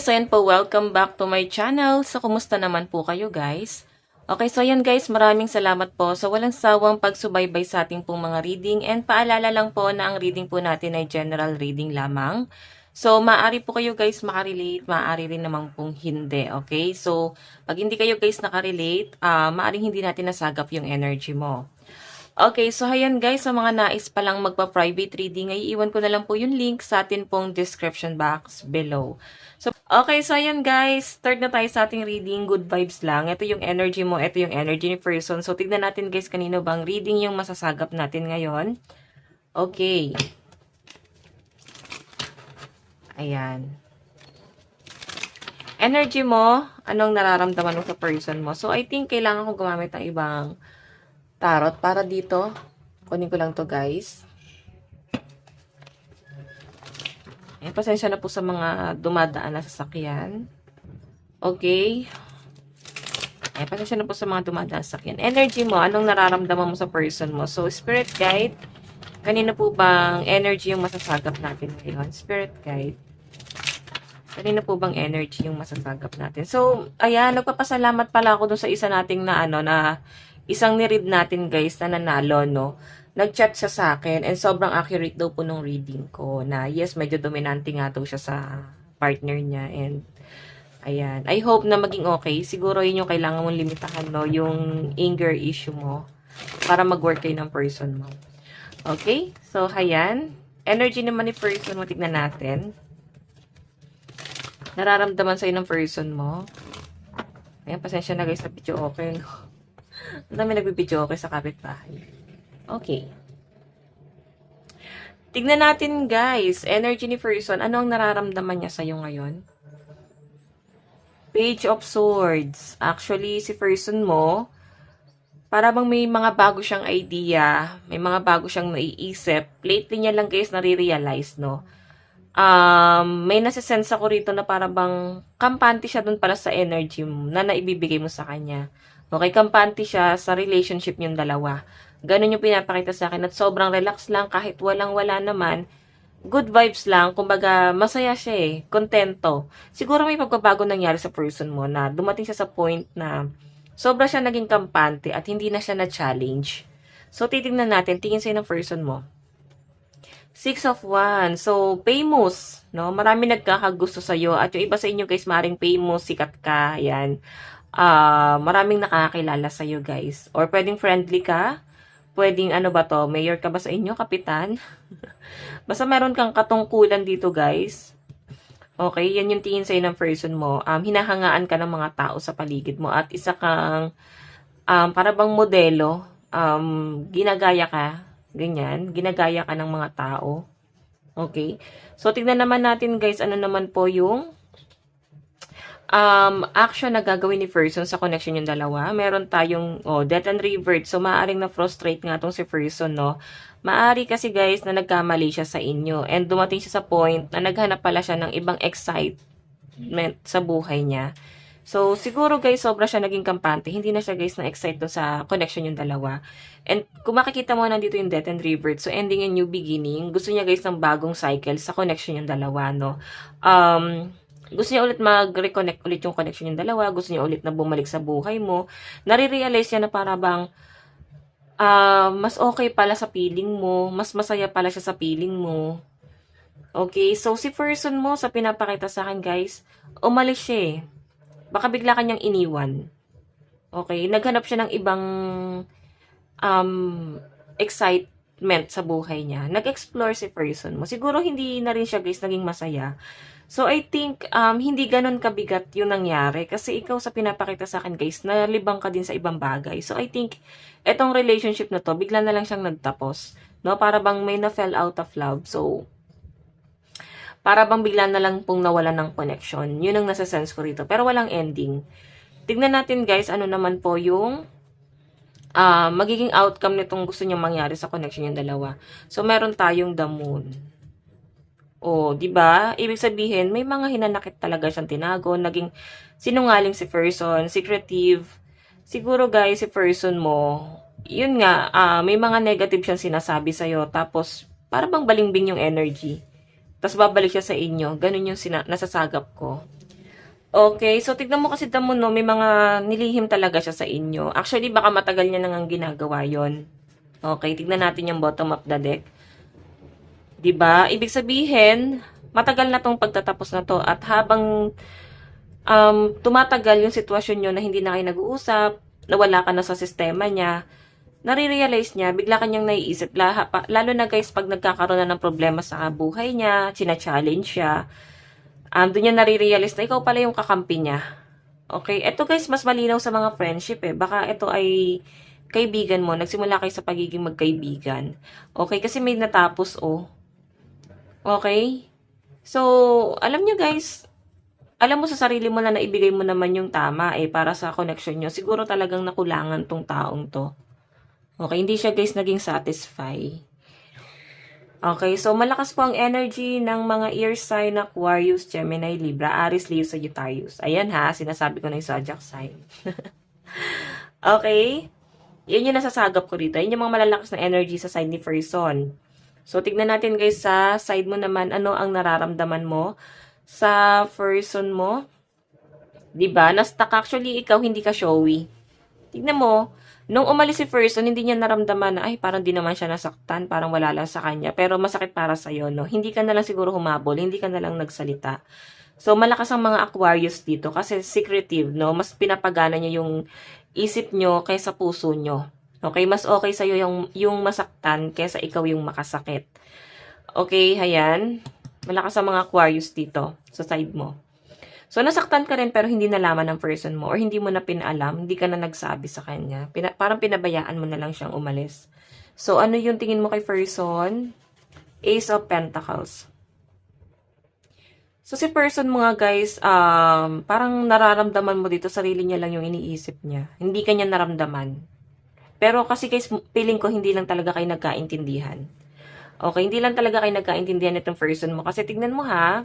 So yan po, welcome back to my channel. So, kumusta naman po kayo guys? Okay, so yan guys, maraming salamat po sa walang sawang pagsubaybay sa ating pong mga reading. And paalala lang po na ang reading po natin ay general reading lamang. So, maaari po kayo guys makarelate, maaari rin naman pong hindi, okay? So, pag hindi kayo guys nakarelate, maaaring hindi natin nasagap yung energy mo. Okay, so ayan guys, sa mga nais palang magpa-private reading, ay iwan ko na lang po yung link sa atin pong description box below. So, okay, so ayan guys, start na tayo sa ating reading, good vibes lang. Ito yung energy mo, ito yung energy ni person. So, tignan natin guys, kanino bang reading yung masasagap natin ngayon. Okay. Ayan. Energy mo, anong nararamdaman mo sa person mo? So, I think kailangan ko gumamit ng ibang tarot para dito. Kunin ko lang to guys. Pasensya na po sa mga dumadaan na sasakyan. Okay. Pasensya na po sa mga dumadaan na sasakyan. Energy mo, anong nararamdaman mo sa person mo? So, spirit guide. Kanino po bang energy yung masasagap natin ngayon? Spirit guide. Kanino po bang energy yung masasagap natin? So, ayan, nagpapasalamat pala ako dun sa isa nating na isang ni-read natin guys na nanalo, no? Nag-chat siya sa akin and sobrang accurate daw po nung reading ko na yes, medyo dominante nga daw siya sa partner niya and ayan. I hope na maging okay. Siguro yun yung kailangan mong limitahan, no? Yung anger issue mo para mag-work kayo ng person mo. Okay? So, ayan. Energy naman ni person mo, tignan natin. Nararamdaman sa'yo ng person mo. Ayan, pasensya na guys sa video okay, no? Ang dami nagbibidyo okay sa kapitbahay. Okay. Tignan natin guys, energy ni person. Ano ang nararamdaman niya sa'yo ngayon? Page of Swords. Actually, si person mo, para bang may mga bago siyang idea, may mga bago siyang naiisip. Lately niya lang guys nare-realize, no? May nasisense ako rito na para bang kampante siya dun pala sa energy mo na naibibigay mo sa kanya. Okay, kampante siya sa relationship niyong dalawa. Ganun yung pinapakita sa akin at sobrang relax lang kahit walang-wala naman. Good vibes lang, kumbaga masaya siya eh, kontento. Siguro may pagbabago nangyari sa person mo na dumating siya sa point na sobra siya naging kampante at hindi na siya na-challenge. So, titignan natin, tingin sa'yo ng person mo. Six of Wands. So, famous, no? Marami nagkakagusto sa'yo at yung iba sa inyo guys, maring famous, sikat ka, yan. Maraming nakakakilala sa'yo guys. Or pwedeng friendly ka. Pwedeng ano ba to? Mayor ka ba sa inyo? Kapitan? Basta meron kang katungkulan dito guys. Okay, yan yung tingin sa'yo ng person mo. Hinahangaan ka ng mga tao sa paligid mo. At isa kang para bang modelo. Ginagaya ka. Ganyan. Ginagaya ka ng mga tao. Okay. So, tignan naman natin guys. Ano naman po yung action na gagawin ni person sa connection yung dalawa. Meron tayong death and revert. So, maaaring na-frustrate nga tong si person, no? Maari kasi guys na nagkamali siya sa inyo. And dumating siya sa point na naghanap pala siya ng ibang excitement sa buhay niya. So, siguro guys, sobra siya naging kampante. Hindi na siya guys na-excite sa connection yung dalawa. And kung makikita mo nandito yung death and revert, so ending and new beginning, gusto niya guys ng bagong cycle sa connection yung dalawa, no? Gusto niya ulit mag-reconnect ulit yung connection yung dalawa. Gusto niya ulit na bumalik sa buhay mo. Nare-realize niya na para bang mas okay pala sa feeling mo. Mas masaya pala siya sa feeling mo. Okay, so si person mo sa pinapakita sa akin guys, umalis siya eh. Baka bigla kanyang iniwan. Okay, naghanap siya ng ibang excitement sa buhay niya. Nag-explore si person mo. Siguro hindi na rin siya guys naging masaya. So, I think, hindi ganun kabigat yung nangyari. Kasi ikaw sa pinapakita sa akin, guys, nalibang ka din sa ibang bagay. So, I think, etong relationship na to, bigla na lang siyang nagtapos. No? Para bang may na-fell out of love. So, para bang bigla na lang pong nawalan ng connection. Yun ang nasa-sense ko rito. Pero walang ending. Tignan natin, guys, ano naman po yung magiging outcome nitong gusto niyang mangyari sa connection yung dalawa. So, meron tayong the moon. Oh, 'di ba? Ibig sabihin, may mga hinanakit talaga siyang tinago, naging sinungaling si person, secretive. Siguro guys, si person mo, yun nga, may mga negative siyang sinasabi sa iyo, tapos para bang balingbing yung energy. Tapos babalik siya sa inyo. Ganun yung nasasagap ko. Okay, so tignan mo kasi damo no, may mga nilihim talaga siya sa inyo. Actually, baka matagal niya nang ang ginagawa yon. Okay, tignan natin yung bottom of the deck. 'Di ba? Ibig sabihin, matagal na tong pagtatapos na to at habang tumatagal yung sitwasyon nyo na hindi na kayo nag-uusap, nawala ka na sa sistema niya, nare-realize niya, bigla kanyang naiisip, lalo na guys, pag nagkakaroon na ng problema sa buhay niya, china-challenge siya, doon niya nare-realize na ikaw pala yung kakampi niya. Okay? Ito guys, mas malinaw sa mga friendship eh. Baka ito ay kaibigan mo, nagsimula kayo sa pagiging magkaibigan. Okay? Kasi may natapos oh. Okay? So, alam niyo guys, alam mo sa sarili mo na naibigay mo naman yung tama eh para sa connection nyo. Siguro talagang nakulangan tong taong to. Okay, hindi siya guys naging satisfy. Okay, so malakas po ang energy ng mga ear sign na Aquarius, Gemini, Libra, Aries, Leo, Sagittarius. Ayan ha, sinasabi ko na yung zodiac sign. Okay? Yun yung nasasagap ko dito. Yun yung mga malalakas na energy sa side ni person. So, tignan natin guys sa side mo naman, ano ang nararamdaman mo sa person mo. 'Di ba? Na-stuck actually, ikaw hindi ka showy. Tignan mo, nung umalis si person, hindi niya naramdaman na, ay, parang di naman siya nasaktan, parang wala lang sa kanya. Pero masakit para sa'yo, no? Hindi ka na lang siguro humabol, hindi ka na lang nagsalita. So, malakas ang mga Aquarius dito kasi secretive, no? Mas pinapagana niyo yung isip nyo kaysa puso nyo. Okay? Mas okay sa'yo yung masaktan kaysa ikaw yung makasakit. Okay, ayan. Malakas ang mga Aquarius dito sa side mo. So, nasaktan ka rin pero hindi nalaman ng person mo or hindi mo na pinaalam, hindi ka na nagsabi sa kanya. Parang pinabayaan mo na lang siyang umalis. So, ano yung tingin mo kay person? Ace of Pentacles. So, si person mo nga guys, parang nararamdaman mo dito, sarili niya lang yung iniisip niya. Hindi kanya naramdaman. Pero kasi guys, feeling ko hindi lang talaga kayo nagkaintindihan. Okay, hindi lang talaga kayo nagkaintindihan itong person mo. Kasi tignan mo ha,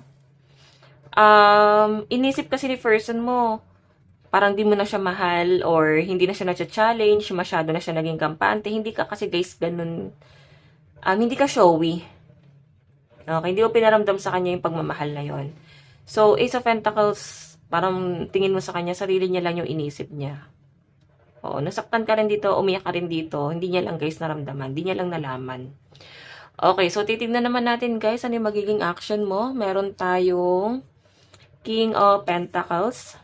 inisip kasi ni person mo, parang di mo na siya mahal or hindi na siya na-challenge, masyado na siya naging kampante. Hindi ka kasi guys ganun, hindi ka showy. Okay, hindi mo pinaramdam sa kanya yung pagmamahal na yon. So, Ace of Pentacles, parang tingin mo sa kanya, sarili niya lang yung inisip niya. Oo, nasaktan ka rin dito, umiyak ka rin dito, hindi niya lang guys naramdaman, hindi niya lang nalaman. Okay, so titignan naman natin guys, ano yung magiging action mo. Meron tayong King of Pentacles.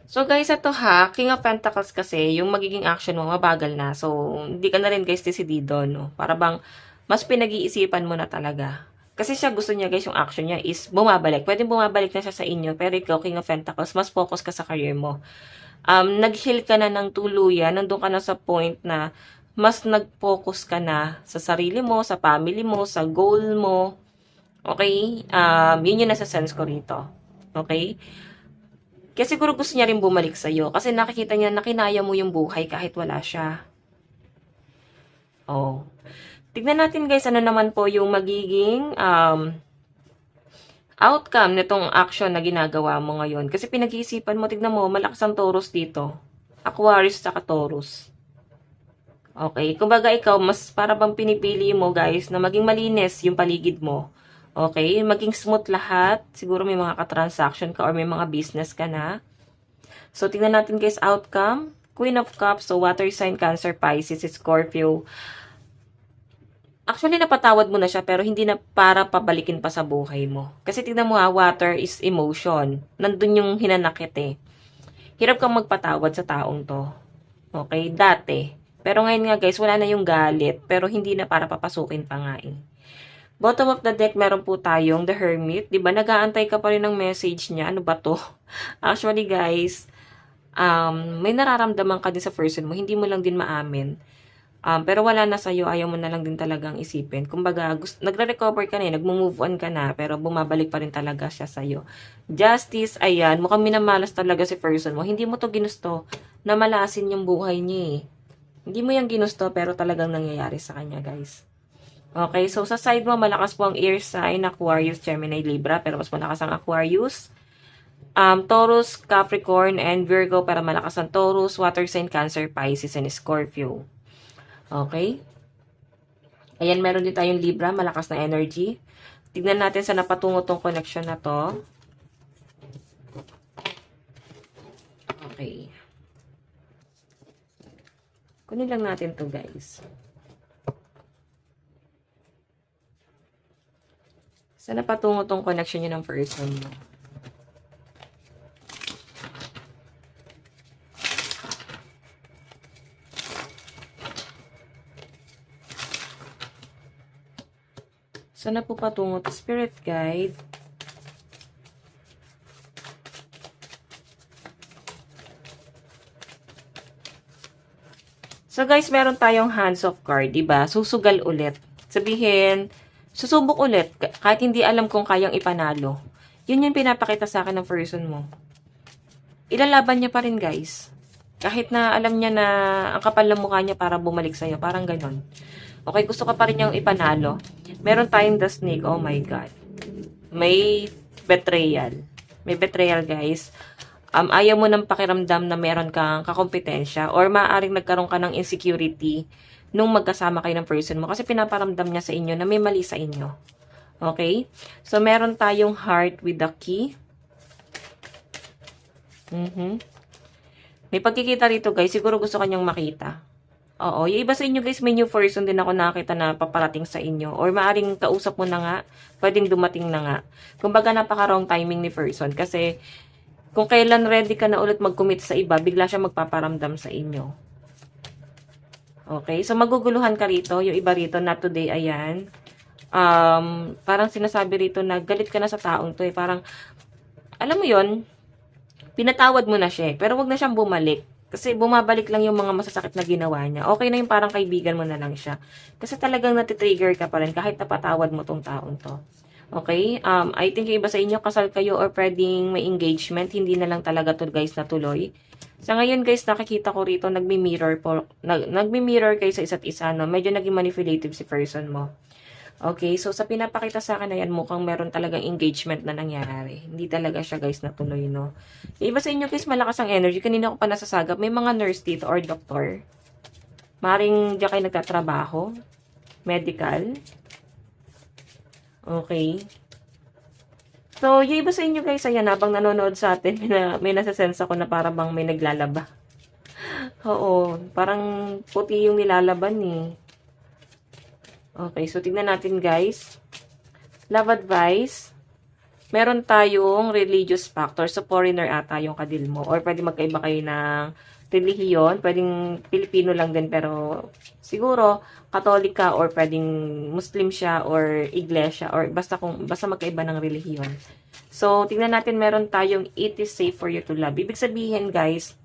So guys, ito ha, King of Pentacles kasi, yung magiging action mo, mabagal na. So, hindi ka na rin guys desidido, no? Para bang, mas pinag-iisipan mo na talaga. Kasi siya gusto niya guys, yung action niya is bumabalik. Pwede bumabalik na siya sa inyo, pero ikaw, King of Pentacles, mas focus ka sa career mo. Nag-heal ka na ng tuluyan, nandun ka na sa point na mas nag-focus ka na sa sarili mo, sa family mo, sa goal mo. Okay? Yun yung nasa sense ko rito. Okay? Kaya siguro gusto niya rin bumalik sa'yo. Kasi nakikita niya na kinaya mo yung buhay kahit wala siya. Oh. Tignan natin guys, ano naman po yung magiging outcome nitong action na ginagawa mo ngayon. Kasi pinag-iisipan mo, tignan mo, malakas ang Taurus dito. Aquarius saka Taurus. Okay, kumbaga ikaw, mas para bang pinipili mo guys na maging malinis yung paligid mo. Okay, maging smooth lahat. Siguro may mga ka-transaction ka or may mga business ka na. So, tingnan natin guys, outcome. Queen of Cups, so water sign, Cancer, Pisces, Scorpio. Actually, napatawad mo na siya pero hindi na para pabalikin pa sa buhay mo. Kasi tingnan mo ha, water is emotion. Nandun yung hinanakit eh. Hirap kang magpatawad sa taong to. Okay, dati. Pero ngayon nga guys, wala na yung galit. Pero hindi na para papasukin pa nga eh. Bottom of the deck, meron po tayong The Hermit. Diba, nag-aantay ka pa rin ng message niya. Ano ba to? Actually guys, may nararamdaman ka din sa person mo. Hindi mo lang din maamin. Pero wala na sa'yo, ayaw mo na lang din talagang isipin. Kumbaga, nagre-recover ka na eh, nagmo-move on ka na, pero bumabalik pa rin talaga siya sa'yo. Justice, ayan, mukhang minamalas talaga si person mo. Hindi mo to ginusto na malasin yung buhay niya eh. Hindi mo yung ginusto, pero talagang nangyayari sa kanya, guys. Okay, so sa side mo, malakas po ang air sign, Aquarius, Gemini, Libra, pero mas malakas ang Aquarius. Taurus, Capricorn, and Virgo, para malakas ang Taurus, water sign, Cancer, Pisces, and Scorpio. Okay? Ayan, meron din tayong Libra, malakas na energy. Tignan natin sa napatungo tong connection na to. Okay. Kunin lang natin to guys. Sana patungo tong connection nyo ng person mo. Sana po patungo to spirit guide. So guys, meron tayong hands of card, 'di ba? Susugal ulit. Sabihin, susubok ulit kahit hindi alam kung kayang ipanalo. Yun yung pinapakita sa akin ng person mo. Ilalaban niya pa rin, guys. Kahit na alam niya na ang kapal ng mukha niya para bumalik sa'yo. Parang ganon. Okay, gusto ka pa rin niyang ipanalo. Meron tayong the snake. Oh my God. May betrayal. May betrayal, guys. Ayaw mo ng pakiramdam na meron kang kakompetensya or maaaring nagkaroon ka ng insecurity nung magkasama kayo ng person mo kasi pinaparamdam niya sa inyo na may mali sa inyo. Okay? So, meron tayong heart with the key. May pagkikita rito, guys. Siguro gusto kanyang makita. Oo. Yung iba sa inyo, guys, may new person din ako nakita na paparating sa inyo. Or maaaring kausap mo na nga. Pwedeng dumating na nga. Kumbaga, napaka-wrong timing ni person. Kasi, kung kailan ready ka na ulit mag-commit sa iba, bigla siya magpaparamdam sa inyo. Okay? So, maguguluhan ka rito. Yung iba rito, not today, ayan. Parang sinasabi rito na galit ka na sa taong to eh. Parang, alam mo yon, pinatawad mo na siya eh. Pero wag na siyang bumalik. Kasi bumabalik lang yung mga masasakit na ginawa niya. Okay na yung parang kaibigan mo na lang siya. Kasi talagang natitrigger ka pa rin kahit napatawad mo tong taong to. Okay? I think yung iba sa inyo, kasal kayo or pwedeng may engagement. Hindi na lang talaga to guys natuloy. Sa ngayon guys, nakikita ko rito, nagmi-mirror kayo sa isa't isa. No? Medyo naging manipulative si person mo. Okay? So, sa pinapakita sa akin na yan, mukhang meron talagang engagement na nangyari. Hindi talaga siya guys natuloy, no? Yung iba sa inyo guys, malakas ang energy. Kanina ko pa nasasagap. May mga nurse dito or doctor. Maring diyan kayo nagtatrabaho. Medical. Okay. So, yung iba sa inyo guys, ayan, habang nanonood sa atin, may nasasense ako na parang bang may naglalaba. Oo, parang puti yung nilalaban eh. Okay, so tignan natin guys. Love advice. Meron tayong religious factor. So, foreigner ata yung kadil mo. Or pwede magkaiba kayo ng relihiyon. Pwedeng Pilipino lang din pero siguro Katolika or pwedeng Muslim siya or Iglesia or basta magkaiba ng relihiyon. So, tingnan natin meron tayong it is safe for you to love. Ibig sabihin, guys,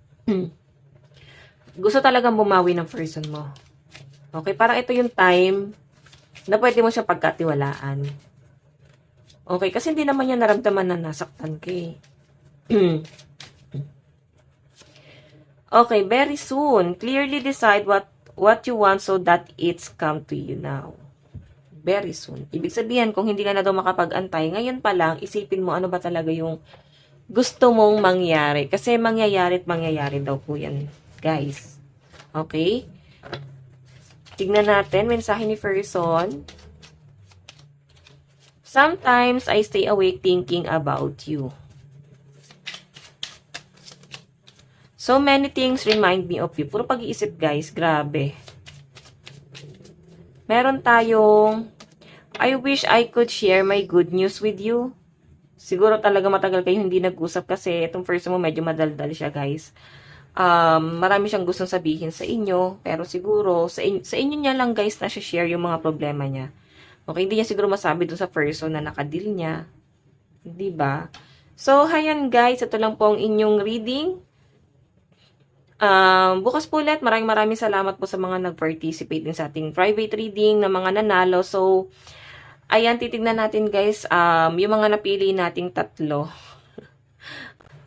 gusto talagang bumawi ng person mo. Okay, parang ito yung time na pwede mo siya pagkatiwalaan. Okay, kasi hindi naman niya naramdaman na nasaktan ka eh. Okay, very soon. Clearly decide what you want so that it's come to you now. Very soon. Ibig sabihin, kung hindi ka na daw makapag-antay, ngayon pa lang, isipin mo ano ba talaga yung gusto mong mangyari. Kasi mangyayari at mangyayari daw po yan, guys. Okay? Tignan natin, mensahe ni person. Sometimes, I stay awake thinking about you. So many things remind me of you. Puro pag-iisip, guys. Grabe. Meron tayong, I wish I could share my good news with you. Siguro talaga matagal kayo hindi nag-usap kasi itong person mo medyo madaldal siya, guys. Marami siyang gustong sabihin sa inyo. Pero siguro, sa inyo niya lang, guys, na share yung mga problema niya. Okay, hindi niya siguro masabi dun sa person na nakadil niya. Diba? So, hayan, guys. Ito lang po ang inyong reading. Bukas po ulit, maraming salamat po sa mga nag-participate din sa ating private reading na mga nanalo. So, ayan, titignan natin guys, yung mga napili nating tatlo.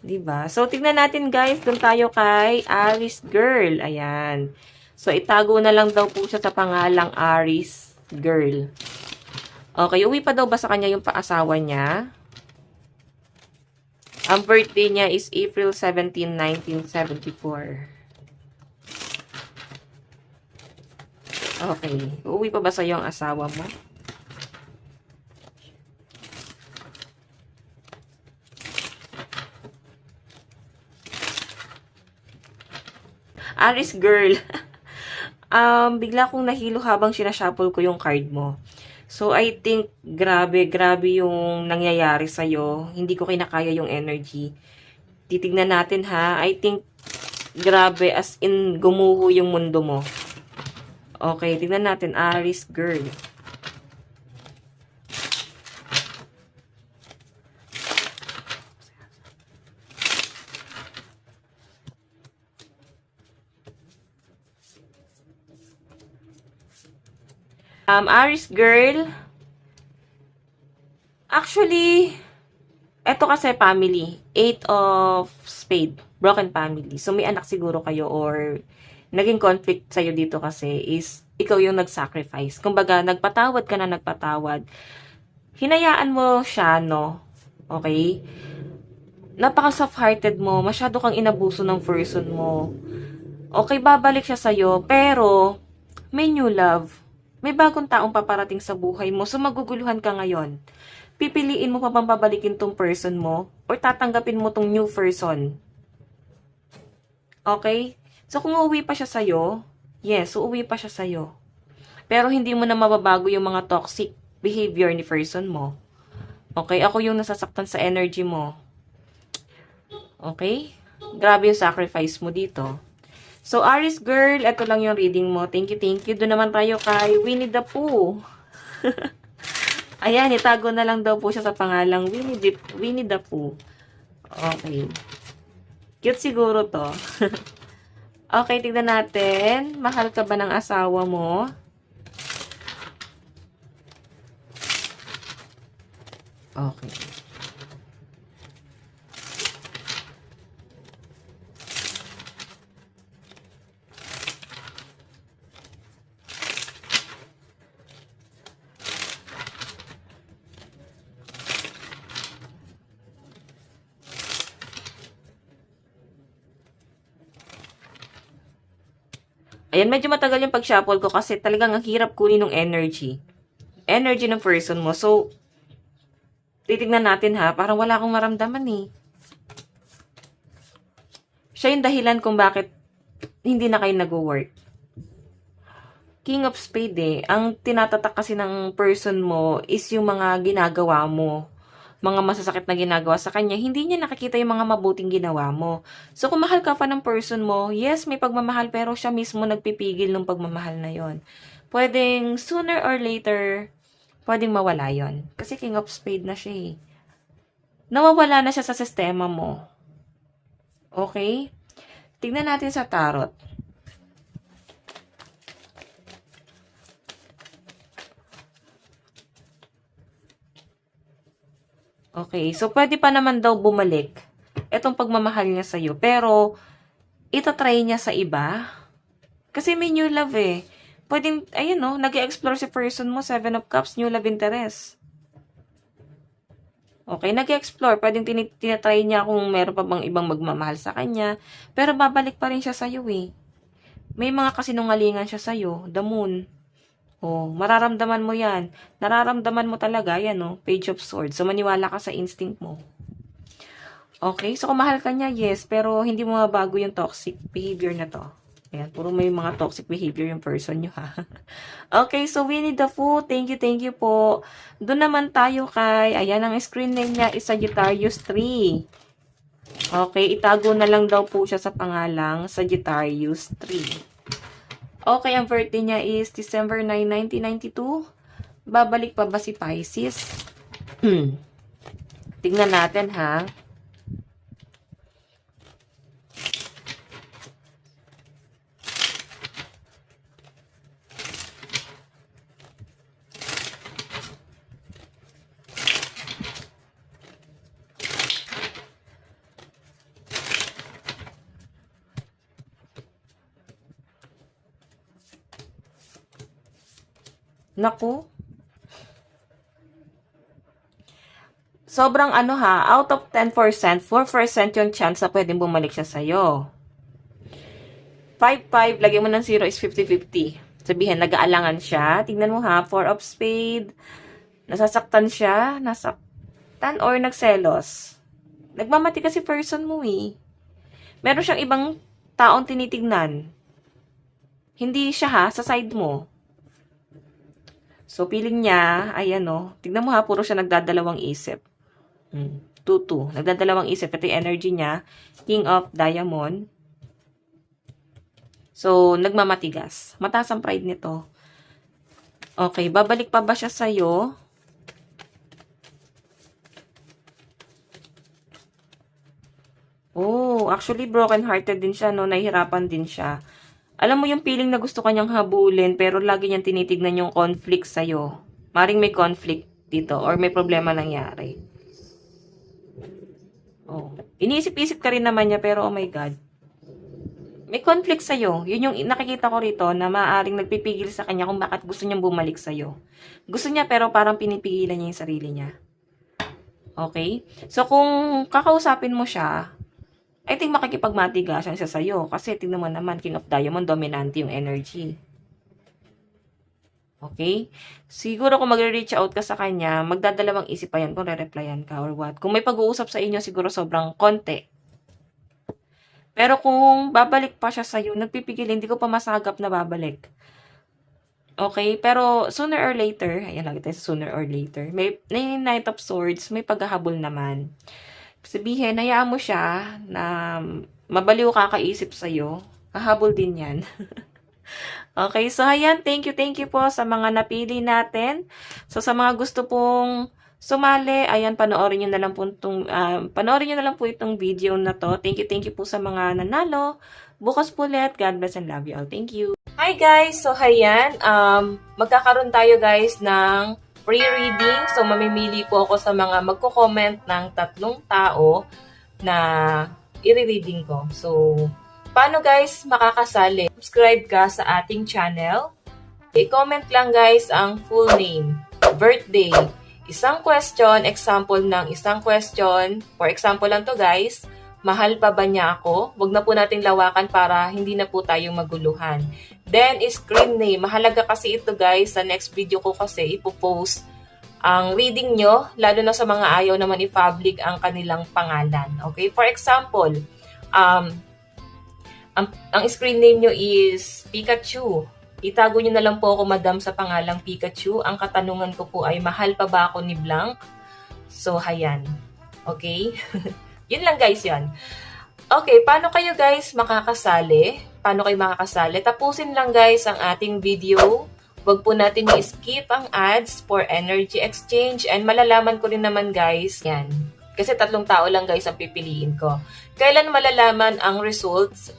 Diba? So, tignan natin guys, dun tayo kay Aries Girl. Ayan. So, itago na lang daw po siya sa pangalang Aries Girl. Okay, uwi pa daw ba sa kanya yung paasawa niya? Ang birthday niya is April 17, 1974. Okay. Uuwi pa ba sa'yo ang asawa mo? Aris girl. Bigla kong nahilo habang sinashuffle ko yung card mo. So, I think, grabe yung nangyayari sa'yo. Hindi ko kinakaya yung energy. Titignan natin ha. I think, grabe, as in, gumuho yung mundo mo. Okay, tignan natin. Aris girl. Aris girl. Actually, eto kasi family. 8 of spade. Broken family. So, may anak siguro kayo or naging conflict sa'yo dito kasi is ikaw yung nag-sacrifice. Kumbaga, nagpatawad ka na nagpatawad. Hinayaan mo siya, no? Okay? Napaka-soft-hearted mo. Masyado kang inabuso ng person mo. Okay, babalik siya sa'yo, pero may new love. May bagong taong paparating sa buhay mo, so maguguluhan ka ngayon. Pipiliin mo pa bang babalikin tong person mo or tatanggapin mo tong new person? Okay? So kung uuwi pa siya sa'yo, yes, uuwi pa siya sa'yo. Pero hindi mo na mababago yung mga toxic behavior ni person mo. Okay? Ako yung nasasaktan sa energy mo. Okay? Grabe yung sacrifice mo dito. So, Aris girl, ito lang yung reading mo. Thank you. Doon naman tayo kay Winnie the Pooh. Ayan, itago na lang daw po siya sa pangalang Winnie the Pooh. Okay. Cute siguro to. Okay, tignan natin. Mahal ka ba ng asawa mo? Okay. Ayan, medyo matagal yung pag-shuffle ko kasi talagang ang hirap kunin ng energy. Energy ng person mo. So, titignan natin ha. Parang wala akong maramdaman eh. Siya yung dahilan kung bakit hindi na kayo nag-work. King of Spade eh. Ang tinatatak kasi ng person mo is yung mga ginagawa mo. Mga masasakit na ginagawa sa kanya, hindi niya nakikita yung mga mabuting ginawa mo. So, kung mahal ka pa ng person mo, yes, may pagmamahal, pero siya mismo nagpipigil ng pagmamahal na yon. Pwedeng sooner or later, pwedeng mawala yon. Kasi King of Spade na siya eh. Nawawala na siya sa sistema mo. Okay? Tignan natin sa tarot. Okay, so pwede pa naman daw bumalik etong pagmamahal niya sa'yo. Pero, itatry niya sa iba. Kasi may new love eh. Pwedeng, ayun no, nag-explore si person mo, 7 of Cups, new love interest. Okay, nag-explore. Pwedeng tinatry niya kung meron pa bang ibang magmamahal sa kanya. Pero babalik pa rin siya sa'yo eh. May mga kasinungalingan siya sa'yo. The Moon. Oh, mararamdaman mo yan. Nararamdaman mo talaga, yan, no? Page of Swords. So, maniwala ka sa instinct mo. Okay? So, kung mahal ka niya, yes. Pero, hindi mo mabago yung toxic behavior na to. Ayan, puro may mga toxic behavior yung person nyo, ha? Okay, so, Winnie the Pooh, thank you po. Doon naman tayo kay, ayan, ang screen name niya is Sagittarius 3. Okay, itago na lang daw po siya sa pangalang Sagittarius 3. Okay, ang birthday niya is December 9, 1992. Babalik pa ba si Pisces? Tingnan natin, ha? Naku. Sobrang ano ha, out of 10%, 4% yung chance na pwedeng bumalik siya sa'yo. 5-5, lagyan mo ng 0 is 50-50. Sabihin, nag-aalangan siya. Tingnan mo ha, 4 of spade. Nasasaktan siya, nasaktan or nagselos. Nagmamati kasi person mo eh. Meron siyang ibang taong tinitignan. Hindi siya ha, sa side mo. So, feeling niya, ay ano, tignan mo ha, puro siya nagdadalawang isip. 2-2. Nagdadalawang isip. Ito yung energy niya. King of Diamond. So, nagmamatigas. Mataas ang pride nito. Okay, babalik pa ba siya sa'yo? Oh, actually broken-hearted din siya, no? Nahihirapan din siya. Alam mo yung feeling na gusto kanyang habulin, pero lagi niyang tinitignan yung conflict sa'yo. Maring may conflict dito, or may problema nangyari. Oh, iniisip-isip ka rin naman niya, pero oh my God. May conflict sa'yo. Yun yung nakikita ko rito na maaaring nagpipigil sa kanya kung bakit gusto niyang bumalik sa'yo. Gusto niya pero parang pinipigilan niya yung sarili niya. Okay? So, kung kakausapin mo siya, I think makikipagmatigasan siya sa'yo. Kasi tingnan mo naman, King of Diamond, dominante yung energy. Okay? Siguro kung magre-reach out ka sa kanya, magdadalawang isip pa yan kung re-replyan ka or what. Kung may pag-uusap sa inyo, siguro sobrang konti. Pero kung babalik pa siya sa'yo, nagpipigil, hindi ko pa masagap na babalik. Okay? Pero sooner or later, ayan lagi tayo sa sooner or later, may Knight of Swords, may paghahabol naman. Sabihin, hayaan mo siya na mabaliw kakaisip sa'yo. Hahabol din yan. Okay, so ayan, thank you po sa mga napili natin. So sa mga gusto pong sumali, ayan, panoorin nyo na lang po itong video na to. Thank you po sa mga nanalo. Bukas po ulit. God bless and love you all. Thank you. Hi guys! So ayan, magkakaroon tayo guys ng pre-reading. So mamimili po ako sa mga magko-comment ng 3 tao na i-reading ko. So, paano guys makakasali? Subscribe ka sa ating channel. I-comment lang guys ang full name, birthday, isang question, example ng isang question. For example lang to guys, mahal pa ba niya ako? Huwag na po nating lawakan para hindi na po tayo maguluhan. Then, screen name. Mahalaga kasi ito guys. Sa next video ko kasi ipopost ang reading nyo, lalo na sa mga ayaw naman i-public ang kanilang pangalan. Okay? For example, ang screen name nyo is Pikachu. Itago nyo na lang po ako, madam, sa pangalang Pikachu. Ang katanungan ko po ay, mahal pa ba ako ni Blank? So, hayan. Okay? Yun lang guys, yan. Okay, paano kayo guys makakasali? Paano kayo makakasali? Tapusin lang guys ang ating video. Huwag po natin i-skip ang ads for energy exchange. And malalaman ko rin naman guys, yan. Kasi 3 tao lang guys ang pipiliin ko. Kailan malalaman ang results?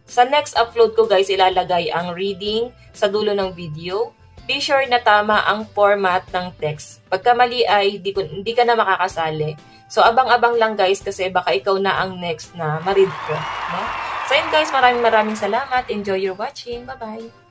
Sa next upload ko guys, ilalagay ang reading sa dulo ng video. Be sure na tama ang format ng text. Pagka mali ay hindi ka na makakasali. So abang-abang lang guys kasi baka ikaw na ang next na ma-read ko. No? So yun guys, maraming salamat. Enjoy your watching. Bye-bye!